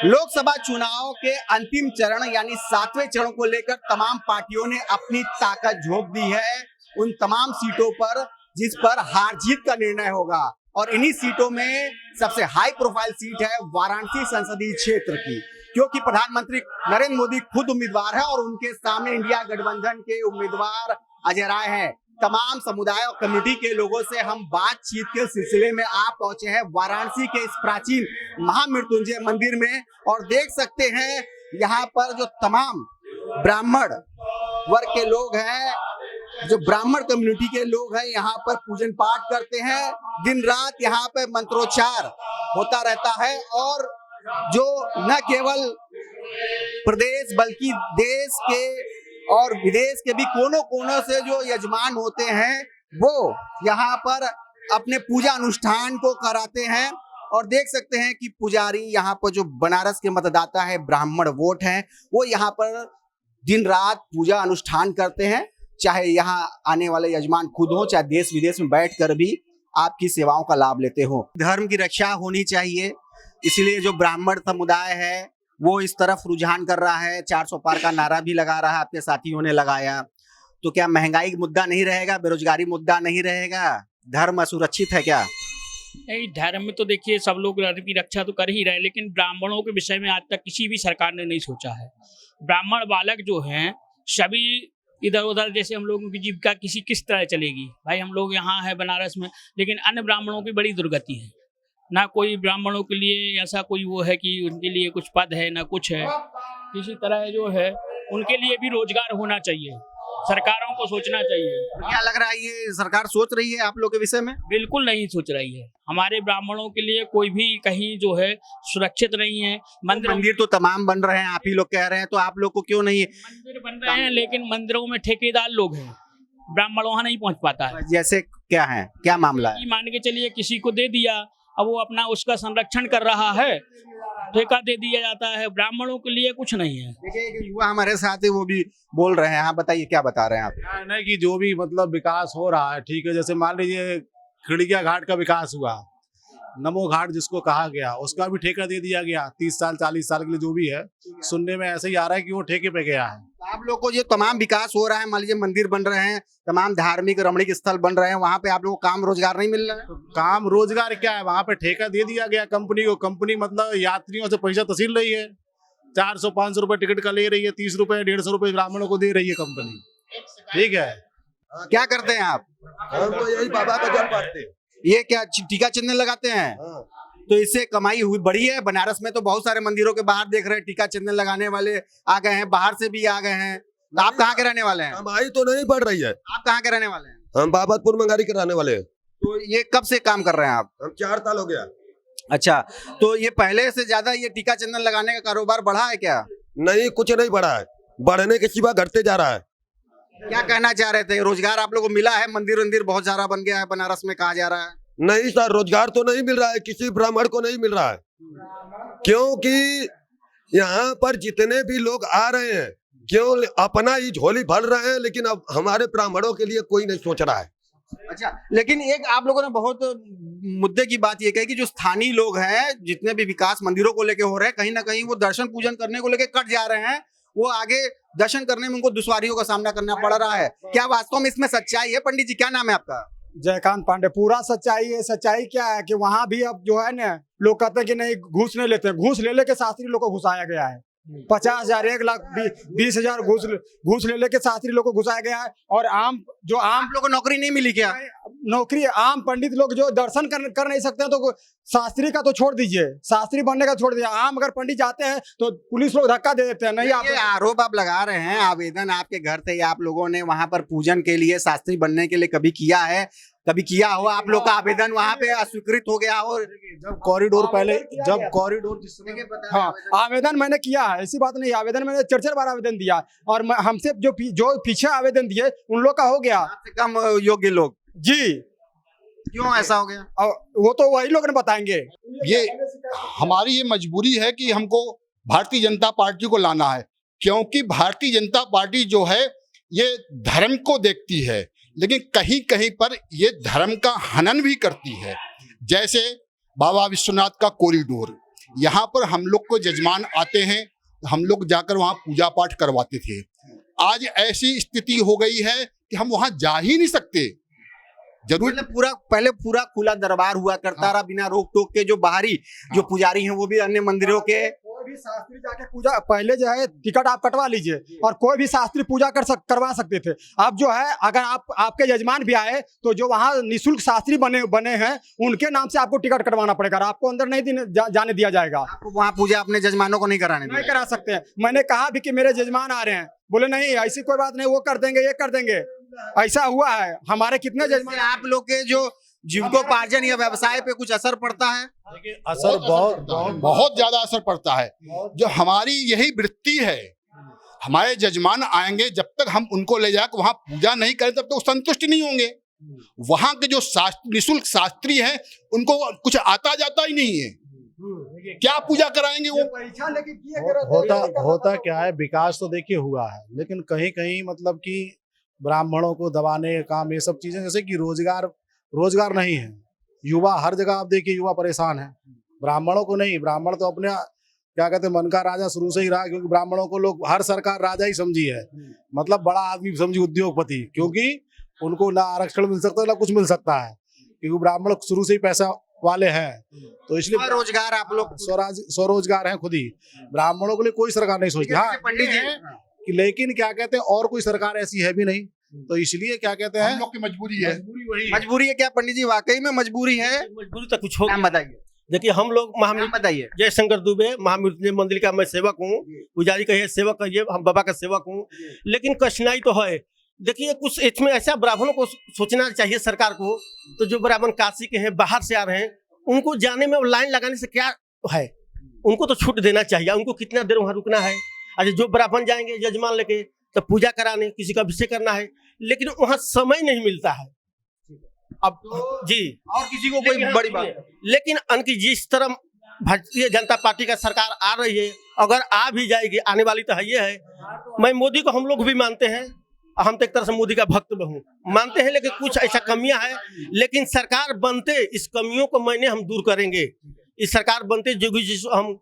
लोकसभा चुनाव के अंतिम चरण यानी 7वें चरण को लेकर तमाम पार्टियों ने अपनी ताकत झोंक दी है उन तमाम सीटों पर जिस पर हार जीत का निर्णय होगा। और इन्हीं सीटों में सबसे हाई प्रोफाइल सीट है वाराणसी संसदीय क्षेत्र की, क्योंकि प्रधानमंत्री नरेंद्र मोदी खुद उम्मीदवार है और उनके सामने इंडिया गठबंधन के उम्मीदवार अजय राय हैं। तमाम समुदाय और कम्युनिटी के लोगों से हम बातचीत के सिलसिले में आप पहुंचे हैं वाराणसी के इस प्राचीन महामृत्युंजय मंदिर में, और देख सकते हैं यहाँ पर जो तमाम ब्राह्मण वर्ग के लोग हैं, जो ब्राह्मण कम्युनिटी के लोग हैं, यहाँ पर पूजन पाठ करते हैं। दिन रात यहाँ पर मंत्रोच्चार होता रहता है और जो न केवल प्रदेश बल्कि देश के और विदेश के भी कोनों कोनों से जो यजमान होते हैं वो यहाँ पर अपने पूजा अनुष्ठान को कराते हैं। और देख सकते हैं कि पुजारी यहाँ पर जो बनारस के मतदाता है, ब्राह्मण वोट हैं, वो यहाँ पर दिन रात पूजा अनुष्ठान करते हैं। चाहे यहाँ आने वाले यजमान खुद हो, चाहे देश विदेश में बैठकर भी आपकी सेवाओं का लाभ लेते हो। धर्म की रक्षा होनी चाहिए, इसलिए जो ब्राह्मण समुदाय है वो इस तरफ रुझान कर रहा है। 400 पार का नारा भी लगा रहा है, आपके साथियों ने लगाया। तो क्या महंगाई मुद्दा नहीं रहेगा, बेरोजगारी मुद्दा नहीं रहेगा, धर्म असुरक्षित है क्या? नहीं, धर्म में तो देखिए सब लोग धर्म की रक्षा तो कर ही रहे हैं, लेकिन ब्राह्मणों के विषय में आज तक किसी भी सरकार ने नहीं सोचा है। ब्राह्मण बालक जो हैं सभी इधर उधर, जैसे हम लोगों की जीविका किस तरह चलेगी। भाई हम लोग यहाँ है बनारस में, लेकिन अन्य ब्राह्मणों की बड़ी दुर्गति है। ना कोई ब्राह्मणों के लिए ऐसा कोई वो है कि उनके लिए कुछ पद है, ना कुछ है। किसी तरह जो है उनके लिए भी रोजगार होना चाहिए, सरकारों को सोचना चाहिए। क्या लग रहा है ये सरकार सोच रही है आप लोग के विषय में? बिल्कुल नहीं सोच रही है। हमारे ब्राह्मणों के लिए कोई भी कहीं जो है सुरक्षित नहीं है। मंदिर तो तमाम बन रहे हैं, आप ही लोग कह रहे हैं, तो आप लोग को क्यों नहीं? मंदिर बन रहे हैं लेकिन मंदिरों में ठेकेदार लोग हैं, ब्राह्मण वहाँ नहीं पहुँच पाता है। जैसे क्या है, क्या मामला है? मान के चलिए किसी को दे दिया, अब वो अपना उसका संरक्षण कर रहा है, ठेका दे दिया जाता है। ब्राह्मणों के लिए कुछ नहीं है। देखिए एक युवा हमारे साथ है, वो भी बोल रहे हैं। हाँ बताइए, क्या बता रहे हैं आप? क्या है ना कि जो भी मतलब विकास हो रहा है, ठीक है, जैसे मान लीजिए खिड़किया घाट का विकास हुआ, नमो घाट जिसको कहा गया, उसका भी ठेका दे दिया गया 30 साल 40 साल के लिए, जो भी है। सुनने में ऐसे ही आ रहा है कि वो ठेके पे गया है। आप लोग को ये तमाम विकास हो रहा है, मान लीजिए मंदिर बन रहे हैं, तमाम धार्मिक रमणीक स्थल बन रहे हैं, वहाँ पे आप लोगों को काम रोजगार नहीं मिल रहा है? काम रोजगार क्या है, वहाँ पे ठेका दे दिया गया कंपनी को। कंपनी मतलब यात्रियों से पैसा तसील रही है, 400-500 रुपए टिकट का ले रही है, 30 रुपए 150 रुपए ब्राह्मणों को दे रही है कंपनी। ठीक है, क्या करते हैं आप? हम तो यही बाबा का जल पाते हैं। ये क्या टीका चिन्ह लगाते हैं? तो इससे कमाई हुई बढ़ी है? बनारस में तो बहुत सारे मंदिरों के बाहर देख रहे हैं टीका चिन्ह लगाने वाले आ गए हैं, बाहर से भी आ गए हैं। तो आप कहाँ के रहने वाले हैं? कमाई तो नहीं बढ़ रही है। आप कहाँ के रहने वाले हैं? हम बाबतपुर मंगारी के रहने वाले हैं। तो ये कब से काम कर रहे हैं आप? हम 4 साल हो गया। अच्छा, तो ये पहले से ज्यादा ये टीका चिन्ह लगाने का कारोबार बढ़ा है क्या? नहीं, कुछ नहीं बढ़ा है, बढ़ने के सिवा घटते जा रहा है। क्या कहना चाह रहे थे? रोजगार आप लोगों को मिला है? मंदिर वंदिर बहुत सारा बन गया है बनारस में, कहा जा रहा है। नहीं सर, रोजगार तो नहीं मिल रहा है, किसी ब्राह्मण को नहीं मिल रहा है, क्योंकि यहाँ पर जितने भी लोग आ रहे हैं क्यों अपना ही झोली भर रहे हैं, लेकिन अब हमारे ब्राह्मणों के लिए कोई नहीं सोच रहा है। अच्छा, लेकिन एक आप लोगों ने बहुत मुद्दे की बात ये कही कि जो स्थानीय लोग हैं, जितने भी विकास मंदिरों को लेके हो रहे हैं, कहीं ना कहीं वो दर्शन पूजन करने को लेके कट जा रहे हैं। वो आगे दर्शन करने में उनको दुश्वारियों का सामना करना पड़ रहा है। क्या वास्तव में इसमें सच्चाई है? पंडित जी, क्या नाम है आपका? जयकांत पांडे। पूरा सच्चाई है। सच्चाई क्या है कि वहाँ भी अब जो है ना, लोग कहते हैं कि नहीं घूस नहीं लेते, घूस ले लेके शास्त्री लोग को घुसाया गया है। 50,000 1 लाख 20,000 घूस ले लेके शास्त्री लोग को घुसाया गया है। और आम लोग को नौकरी नहीं मिली क्या? नौकरी आम पंडित लोग जो दर्शन कर नहीं सकते हैं, तो शास्त्री का तो छोड़ दीजिए, शास्त्री बनने का छोड़ दीजिए, आम अगर पंडित जाते हैं तो पुलिस लोग धक्का दे देते हैं। नहीं, ये आरोप आप लगा रहे हैं, आवेदन आपके घर से आप लोगों ने वहां पर पूजन के लिए, शास्त्री बनने के लिए कभी किया है? कभी किया हो आप लोग का आवेदन वहाँ पे अस्वीकृत हो गया? और जब कॉरिडोर पहले, जब कॉरिडोर जिस समय, हाँ, आवेदन मैंने किया है, ऐसी बात नहीं। आवेदन मैंने 4 बार आवेदन दिया, और हमसे जो पीछे आवेदन दिए उन लोग का हो गया। आपसे कम योग्य लोग? जी। क्यों ऐसा हो गया? वो तो वही लोग ने बताएंगे। ये हमारी ये मजबूरी है कि हमको भारतीय जनता पार्टी को लाना है, क्योंकि भारतीय जनता पार्टी जो है ये धर्म को देखती है, लेकिन कहीं कहीं पर ये धर्म का हनन भी करती है। जैसे बाबा विश्वनाथ का कॉरिडोर, यहाँ पर हम लोग को जजमान आते हैं, हम लोग जाकर वहाँ पूजा पाठ करवाते थे। आज ऐसी स्थिति हो गई है कि हम वहाँ जा ही नहीं सकते। जरूर पहले पूरा खुला दरबार हुआ करता रहा, बिना रोक टोक के। जो बाहरी जो पुजारी हैं वो भी अन्य मंदिरों के कोई भी शास्त्री जाके पूजा, पहले जो है टिकट आप कटवा लीजिए और कोई भी शास्त्री पूजा करवा सकते थे। अब जो है अगर आपके यजमान भी आए तो जो वहाँ निःशुल्क शास्त्री बने हैं उनके नाम से आपको टिकट कटवाना पड़ेगा, आपको अंदर नहीं जाने दिया जाएगा। आपको वहाँ पूजा अपने जजमानों को नहीं करा सकते हैं। मैंने कहा भी कि मेरे जजमान आ रहे हैं, बोले नहीं ऐसी कोई बात नहीं, वो कर देंगे, ये कर देंगे। ऐसा हुआ है। हमारे कितने जजमान, आप लोग के जो जीविकोपार्जन या व्यवसाय पे कुछ असर पड़ता है? असर बहुत ज्यादा असर पड़ता है। जो हमारी यही वृत्ति है, हमारे जजमान आएंगे, जब तक हम उनको ले जाकर वहां पूजा नहीं करें तब तक तो संतुष्ट नहीं होंगे। वहां के जो निःशुल्क शास्त्री हैं उनको कुछ आता जाता ही नहीं है, क्या पूजा कराएंगे वो? परीक्षा लेके किए होता क्या है, विकास तो देखिए हुआ है, लेकिन कहीं कहीं मतलब कि ब्राह्मणों को दबाने का काम, ये सब चीजें, जैसे कि रोजगार नहीं है। युवा हर जगह आप देखिए युवा परेशान है, ब्राह्मणों को नहीं। ब्राह्मण तो अपने क्या कहते हैं मन का राजा शुरू से ही रहा, क्योंकि ब्राह्मणों को लोग हर सरकार राजा ही समझी है, मतलब बड़ा आदमी समझी, उद्योगपति, क्योंकि उनको ना आरक्षण मिल सकता है ना कुछ मिल सकता है, क्योंकि ब्राह्मण शुरू से ही पैसा वाले हैं। तो इसलिए रोजगार आप लोग स्वरोजगार है खुद ही, ब्राह्मणों के लिए कोई सरकार नहीं सोचती। हाँ पंडित जी, लेकिन क्या कहते हैं और कोई सरकार ऐसी है भी नहीं, तो इसलिए क्या कहते हैं हम लोग की मजबूरी है। मजबूरी है क्या पंडित जी? वाकई में मजबूरी है। मजबूरी तो कुछ हो। नाम बताइए। देखिए हम लोग बताइए। जयशंकर दुबे, महामृत्युंजय मंदिर का मैं सेवक हूँ, पुजारी कहिए सेवक कहिए, हम बाबा का सेवक हूँ। लेकिन कठिनाई तो है। देखिए कुछ इसमें ऐसा ब्राह्मणों को सोचना चाहिए सरकार को, तो जो ब्राह्मण काशी के हैं, बाहर से आ रहे हैं, उनको जाने में लाइन लगाने से क्या है, उनको तो छूट देना चाहिए। उनको कितना देर वहाँ रुकना है? अच्छा जो ब्राह्मण जाएंगे जजमान लेके तो पूजा कराने, किसी का अभिषेक करना है, लेकिन वहाँ समय नहीं मिलता है। अब जी और किसी को कोई बड़ी बात, लेकिन उनकी जिस तरह भारतीय जनता पार्टी का सरकार आ रही है, अगर आ भी जाएगी, आने वाली तो है ये है। मैं मोदी को हम लोग भी मानते हैं, हम तो एक तरह से मोदी का भक्त हूँ, मानते हैं, लेकिन कुछ ऐसा कमियां है। लेकिन सरकार बनते इस कमियों को हम दूर करेंगे। इस सरकार बनते जो हम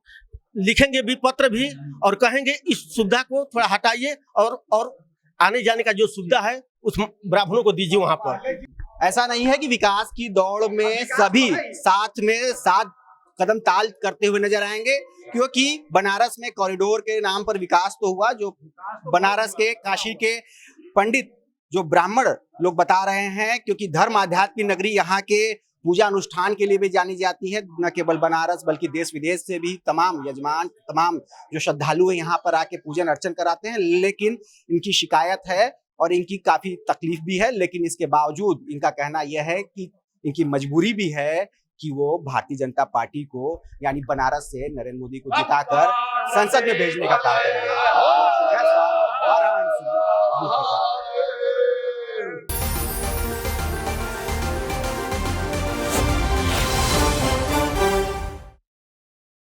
लिखेंगे भी पत्र भी और कहेंगे इस सुविधा को थोड़ा हटाइए और आने जाने का जो सुविधा है उस ब्राह्मणों को दीजिए वहां पर। ऐसा नहीं है कि विकास की दौड़ में सभी साथ कदम ताल करते हुए नजर आएंगे, क्योंकि बनारस में कॉरिडोर के नाम पर विकास तो हुआ। जो बनारस के काशी के पंडित जो ब्राह्मण लोग बता रहे हैं, क्योंकि धर्म आध्यात्म की नगरी यहाँ के पूजा अनुष्ठान के लिए भी जानी जाती है, न केवल बनारस बल्कि देश विदेश से भी तमाम यजमान, तमाम जो श्रद्धालु हैं यहाँ पर आके पूजन अर्चन कराते हैं। लेकिन इनकी शिकायत है और इनकी काफी तकलीफ भी है, लेकिन इसके बावजूद इनका कहना यह है कि इनकी मजबूरी भी है कि वो भारतीय जनता पार्टी को यानी बनारस से नरेंद्र मोदी को जिताकर संसद में भेजने का काम करेंगे।